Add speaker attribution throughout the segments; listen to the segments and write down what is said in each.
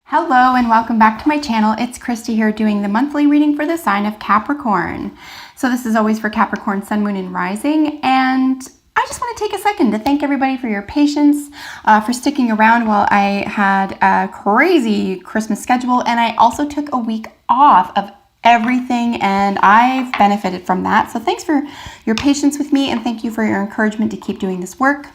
Speaker 1: Hello and welcome back to my channel. It's Christy here doing the monthly reading for the sign of Capricorn. So this is always for Capricorn, Sun, Moon, and Rising. And I just want to take a second to thank everybody for your patience, for sticking around while I had a crazy Christmas schedule. And I also took a week off of everything and I've benefited from that. So thanks for your patience with me and thank you for your encouragement to keep doing this work.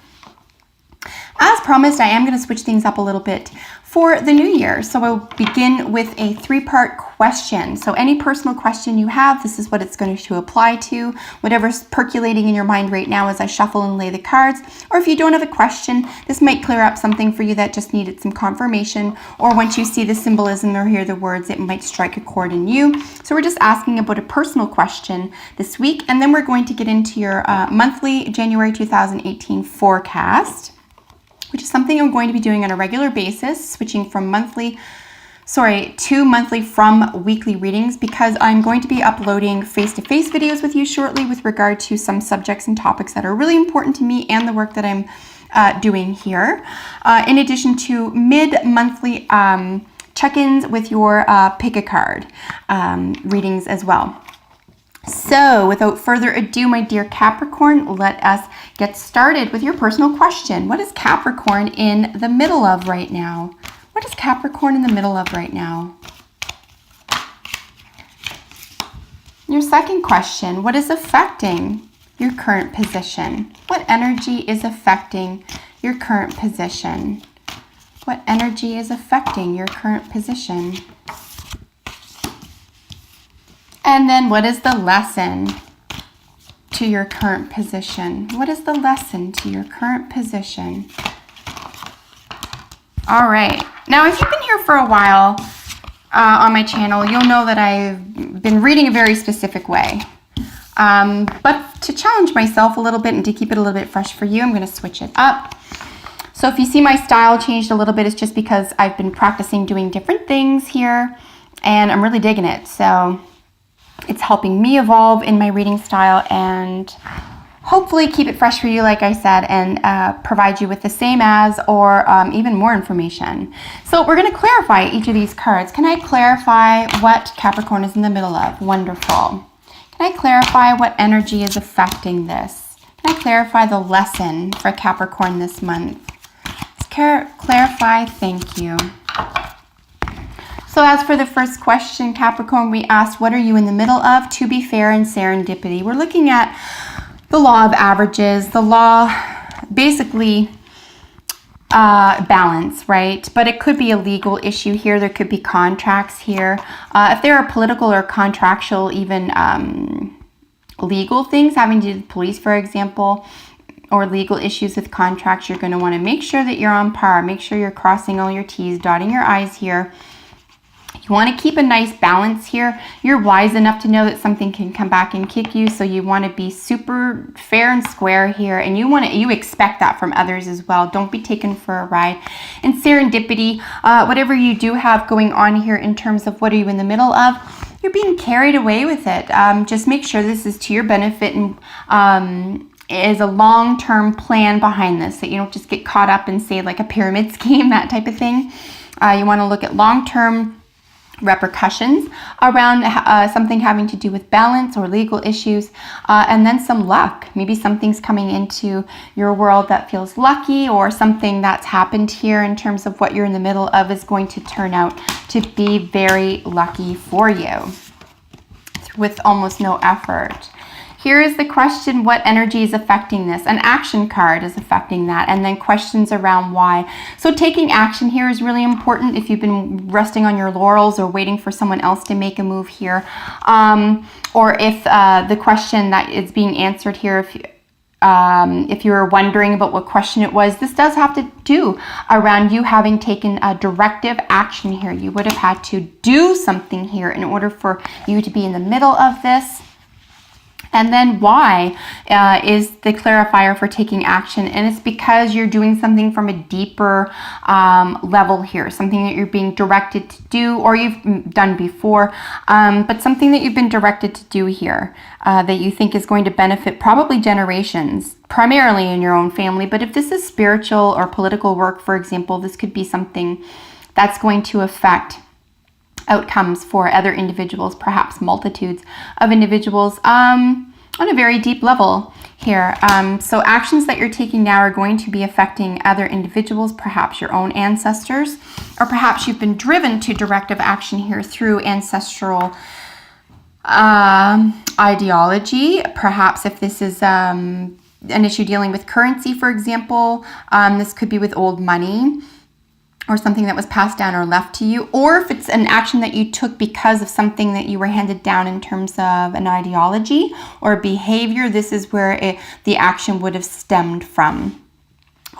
Speaker 1: As promised, I am going to switch things up a little bit for the new year. So we'll begin with a three-part question. So any personal question you have, this is what it's going to apply to. Whatever's percolating in your mind right now as I shuffle and lay the cards. Or if you don't have a question, this might clear up something for you that just needed some confirmation. Or once you see the symbolism or hear the words, it might strike a chord in you. So we're just asking about a personal question this week. And then we're going to get into your monthly January 2018 forecast, which is something I'm going to be doing on a regular basis, switching from monthly from weekly readings, because I'm going to be uploading face-to-face videos with you shortly with regard to some subjects and topics that are really important to me and the work that I'm doing here. In addition to mid-monthly check-ins with your pick a card readings as well. So without further ado, my dear Capricorn, let us get started with your personal question. What is Capricorn in the middle of right now? What is Capricorn in the middle of right now? Your second question, what is affecting your current position? What energy is affecting your current position? What energy is affecting your current position? And then what is the lesson to your current position? What is the lesson to your current position? All right. Now, if you've been here for a while on my channel, you'll know that I've been reading a very specific way. But to challenge myself a little bit and to keep it a little bit fresh for you, I'm going to switch it up. So if you see my style changed a little bit, it's just because I've been practicing doing different things here and I'm really digging it. So it's helping me evolve in my reading style and hopefully keep it fresh for you, like I said, and provide you with the same as or even more information. So we're going to clarify each of these cards. Can I clarify what Capricorn is in the middle of? Wonderful. Can I clarify what energy is affecting this? Can I clarify the lesson for Capricorn this month? Let's clarify. Thank you. So as for the first question, Capricorn, we asked, what are you in the middle of? To be fair and serendipity. We're looking at the law of averages, the law, basically balance, right? But it could be a legal issue here. There could be contracts here. If there are political or contractual, even legal things having to do with police, for example, or legal issues with contracts, you're going to want to make sure that you're on par. Make sure you're crossing all your T's, dotting your I's here. You want to keep a nice balance here. You're wise enough to know that something can come back and kick you, so you want to be super fair and square here, and you expect that from others as well. Don't be taken for a ride. And serendipity, whatever you do have going on here in terms of what are you in the middle of, you're being carried away with it. Just make sure this is to your benefit and is a long-term plan behind this, that you don't just get caught up in, say, like a pyramid scheme, that type of thing. You want to look at long-term repercussions around something having to do with balance or legal issues, and then some luck. Maybe something's coming into your world that feels lucky, or something that's happened here in terms of what you're in the middle of is going to turn out to be very lucky for you with almost no effort. Here is the question, what energy is affecting this? An action card is affecting that, and then questions around why. So taking action here is really important if you've been resting on your laurels or waiting for someone else to make a move here. Or if the question that is being answered here, if you were wondering about what question it was, this does have to do around you having taken a directive action here. You would have had to do something here in order for you to be in the middle of this. And then why is the clarifier for taking action, and it's because you're doing something from a deeper level here, something that you're being directed to do or you've done before, but something that you've been directed to do here that you think is going to benefit probably generations, primarily in your own family. But if this is spiritual or political work, for example, this could be something that's going to affect outcomes for other individuals, perhaps multitudes of individuals, on a very deep level here. So actions that you're taking now are going to be affecting other individuals, perhaps your own ancestors, or perhaps you've been driven to directive action here through ancestral ideology. Perhaps if this is an issue dealing with currency, for example, this could be with old money or something that was passed down or left to you, or if it's an action that you took because of something that you were handed down in terms of an ideology or behavior. This is where the action would have stemmed from,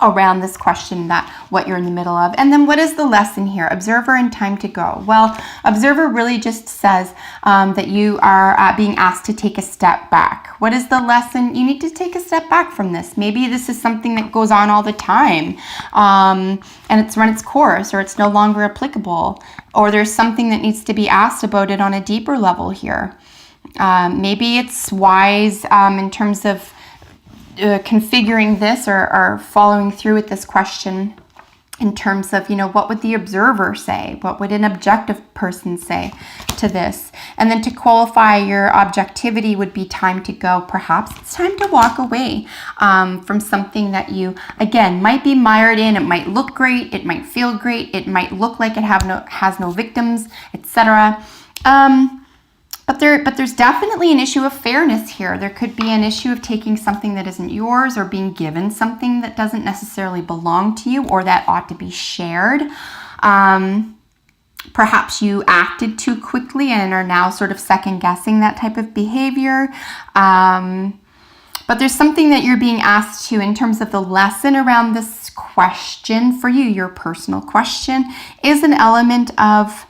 Speaker 1: around this question, that what you're in the middle of. And then what is the lesson here? Observer and time to go. Well, observer really just says that you are being asked to take a step back. What is the lesson? You need to take a step back from this. Maybe this is something that goes on all the time, and it's run its course, or it's no longer applicable, or there's something that needs to be asked about it on a deeper level here. Maybe it's wise in terms of configuring this or following through with this question in terms of, what would the observer say? What would an objective person say to this? And then to qualify your objectivity would be time to go. Perhaps it's time to walk away from something that you, again, might be mired in. It might look great. It might feel great. It might look like it has no victims, etc. But there's definitely an issue of fairness here. There could be an issue of taking something that isn't yours, or being given something that doesn't necessarily belong to you, or that ought to be shared. Perhaps you acted too quickly and are now sort of second guessing that type of behavior. But there's something that you're being asked to, in terms of the lesson around this question for you, your personal question, is an element of,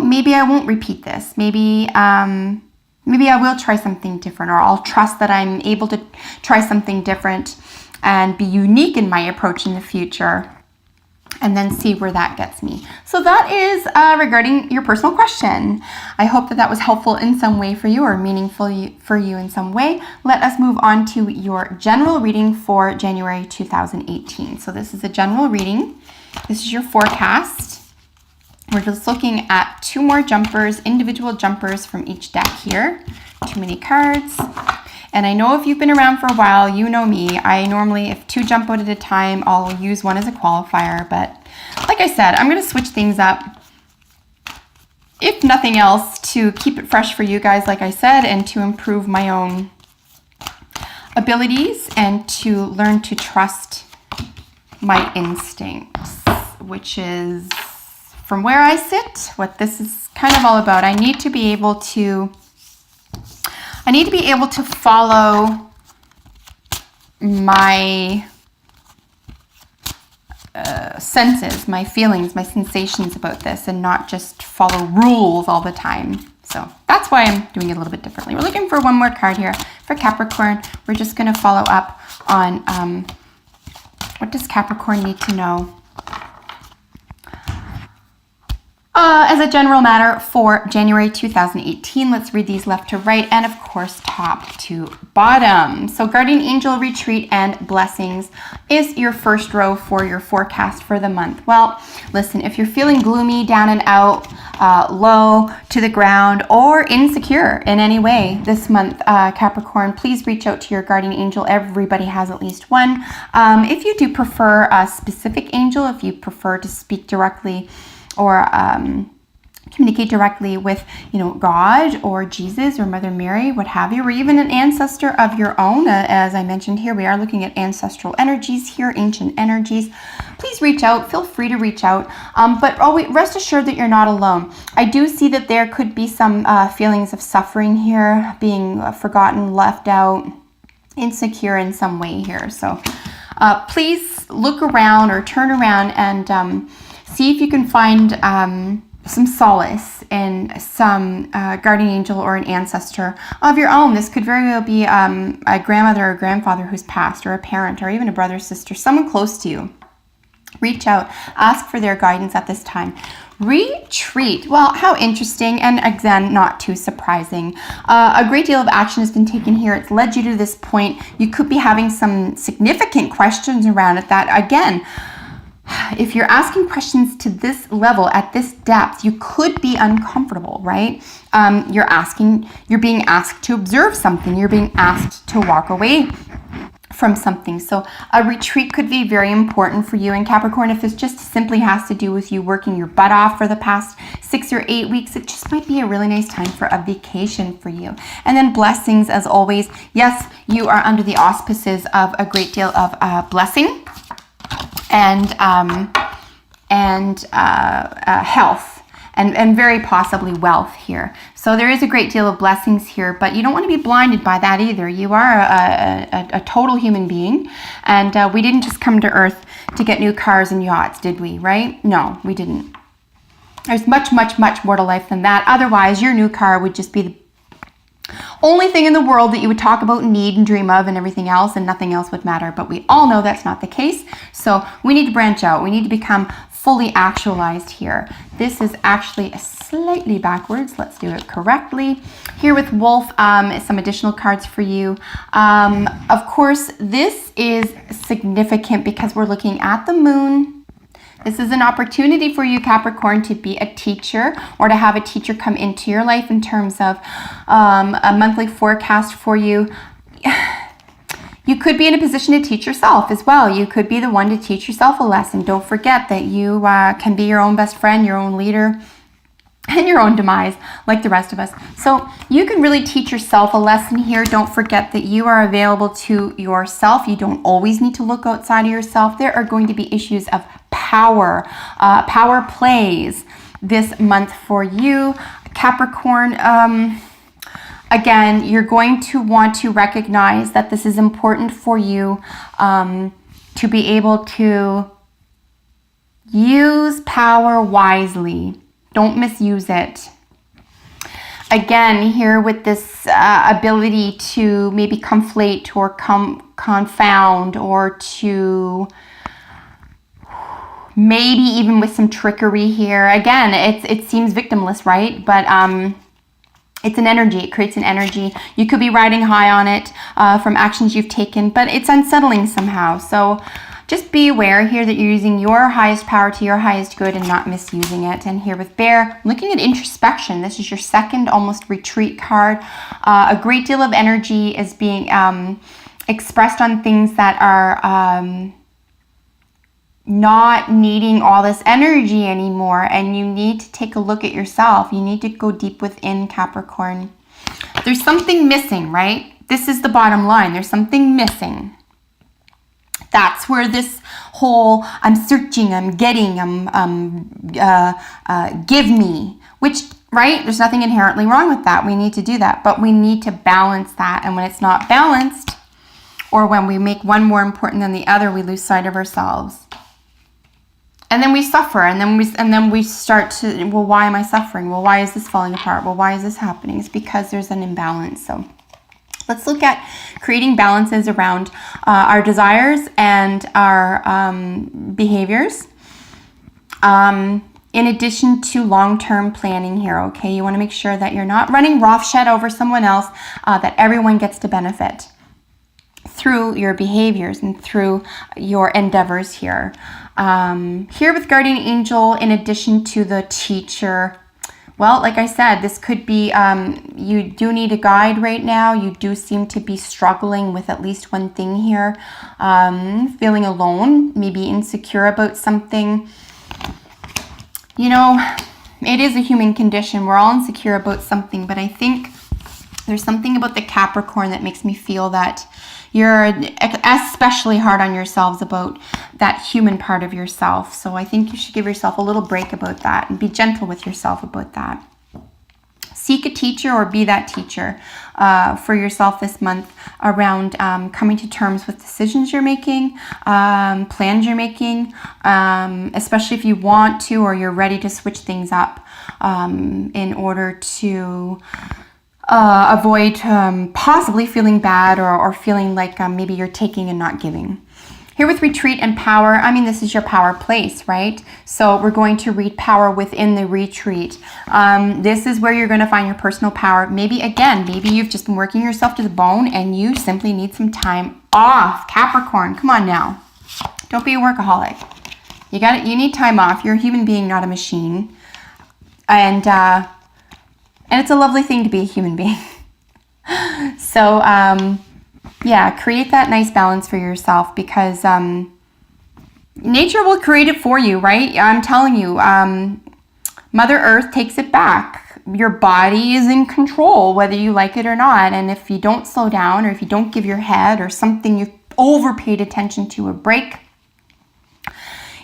Speaker 1: maybe I won't repeat this. Maybe I will try something different, or I'll trust that I'm able to try something different and be unique in my approach in the future, and then see where that gets me. So that is regarding your personal question. I hope that was helpful in some way for you, or meaningful for you in some way. Let us move on to your general reading for January 2018. So this is a general reading. This is your forecast. We're just looking at 2 more jumpers, individual jumpers from each deck here. Too many cards. And I know if you've been around for a while, you know me. I normally, if 2 jump out at a time, I'll use 1 as a qualifier. But like I said, I'm going to switch things up, if nothing else, to keep it fresh for you guys, like I said, and to improve my own abilities and to learn to trust my instincts, which is, from where I sit, what this is kind of all about. I need to be able to follow my senses, my feelings, my sensations about this, and not just follow rules all the time. So that's why I'm doing it a little bit differently. We're looking for 1 more card here for Capricorn. We're just going to follow up on what does Capricorn need to know as a general matter for January 2018. Let's read these left to right, and of course top to bottom. So Guardian Angel Retreat and Blessings is your first row for your forecast for the month. Well, listen, if you're feeling gloomy, down and out, low, to the ground, or insecure in any way this month, Capricorn, please reach out to your Guardian Angel. Everybody has at least one. If you do prefer a specific angel, if you prefer to speak directly or communicate directly with, God or Jesus or Mother Mary, what have you, or even an ancestor of your own. As I mentioned here, we are looking at ancestral energies here, ancient energies. Please reach out. Feel free to reach out. But always rest assured that you're not alone. I do see that there could be some feelings of suffering here, being forgotten, left out, insecure in some way here. So please look around or turn around and see if you can find some solace in some guardian angel or an ancestor of your own. This could very well be a grandmother or a grandfather who's passed, or a parent, or even a brother, sister, someone close to you. Reach out, ask for their guidance at this time. Retreat. Well, how interesting, and again, not too surprising. A great deal of action has been taken here. It's led you to this point. You could be having some significant questions around it that, again, if you're asking questions to this level, at this depth, you could be uncomfortable, right? You're being asked to observe something. You're being asked to walk away from something. So a retreat could be very important for you in Capricorn. If this just simply has to do with you working your butt off for the past 6 or 8 weeks, it just might be a really nice time for a vacation for you. And then blessings, as always. Yes, you are under the auspices of a great deal of blessing and health. And very possibly wealth here. So there is a great deal of blessings here, but you don't want to be blinded by that either. You are a total human being, and we didn't just come to Earth to get new cars and yachts, did we, right? No, we didn't. There's much, much, much more to life than that. Otherwise, your new car would just be the only thing in the world that you would talk about, need, and dream of, and everything else, and nothing else would matter. But we all know that's not the case. So we need to branch out. We need to become fully actualized here. This is actually slightly backwards. Let's do it correctly. Here with Wolf, some additional cards for you. Of course, this is significant because we're looking at the moon. This is an opportunity for you, Capricorn, to be a teacher or to have a teacher come into your life in terms of a monthly forecast for you. You could be in a position to teach yourself as well. You could be the one to teach yourself a lesson. Don't forget that you can be your own best friend, your own leader, and your own demise, like the rest of us. So you can really teach yourself a lesson here. Don't forget that you are available to yourself. You don't always need to look outside of yourself. There are going to be issues of power, power plays this month for you, Capricorn. Again, you're going to want to recognize that this is important for you to be able to use power wisely. Don't misuse it. Again, here with this ability to maybe conflate or confound, or to maybe even with some trickery here. Again, it seems victimless, right? But it's an energy. It creates an energy. You could be riding high on it from actions you've taken, but it's unsettling somehow. So just be aware here that you're using your highest power to your highest good and not misusing it. And here with Bear, looking at introspection. This is your second almost retreat card. A great deal of energy is being expressed on things that are not needing all this energy anymore, and you need to take a look at yourself. You need to go deep within, Capricorn. There's something missing, right? This is the bottom line. There's something missing. That's where this whole I'm searching, I'm getting, give me, which, right? There's nothing inherently wrong with that. We need to do that, but we need to balance that. And when it's not balanced, or when we make one more important than the other, we lose sight of ourselves. And then we suffer, and then we start to, well, why am I suffering? Well, why is this falling apart? Well, why is this happening? It's because there's an imbalance. So let's look at creating balances around our desires and our behaviors. In addition to long-term planning here, okay? You want to make sure that you're not running roughshod over someone else, that everyone gets to benefit through your behaviors and through your endeavors here. Here with Guardian Angel, in addition to the teacher, well, like I said, this could be, you do need a guide right now. You do seem to be struggling with at least one thing here. Feeling alone, maybe insecure about something. You know, it is a human condition. We're all insecure about something, but I think there's something about the Capricorn that makes me feel that you're especially hard on yourselves about that human part of yourself. So I think you should give yourself a little break about that and be gentle with yourself about that. Seek a teacher or be that teacher for yourself this month around coming to terms with decisions you're making, plans you're making, especially if you want to or you're ready to switch things up in order to avoid possibly feeling bad or feeling like maybe you're taking and not giving. Here with retreat and power, I mean, this is your power place, right? So we're going to read power within the retreat. This is where you're going to find your personal power. Maybe, again, maybe you've just been working yourself to the bone and you simply need some time off. Capricorn, come on now. Don't be a workaholic. You need time off. You're a human being, not a machine. And it's a lovely thing to be a human being. So, yeah, create that nice balance for yourself, because nature will create it for you, right? I'm telling you, Mother Earth takes it back. Your body is in control, whether you like it or not. And if you don't slow down, or if you don't give your head or something you've overpaid attention to a break,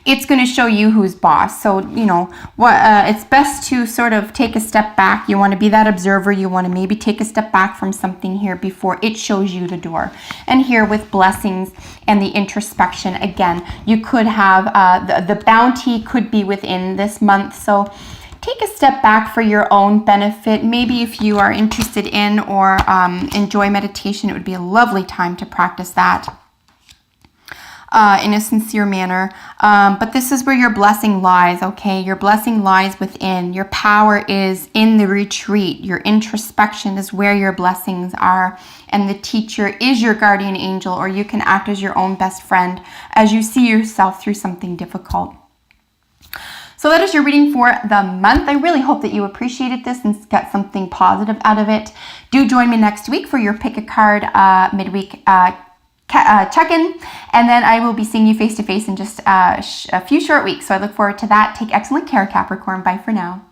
Speaker 1: it's going to show you who's boss. So, you know, it's best to sort of take a step back. You want to be that observer. You want to maybe take a step back from something here before it shows you the door. And here with blessings and the introspection, again, you could have the bounty could be within this month. So take a step back for your own benefit. Maybe if you are interested in or enjoy meditation, it would be a lovely time to practice that in a sincere manner. But this is where your blessing lies, okay? Your blessing lies within. Your power is in the retreat. Your introspection is where your blessings are. And the teacher is your guardian angel, or you can act as your own best friend as you see yourself through something difficult. So that is your reading for the month. I really hope that you appreciated this and got something positive out of it. Do join me next week for your pick a card midweek check-in, and then I will be seeing you face-to-face in just a few short weeks. So I look forward to that. Take excellent care, Capricorn. Bye for now.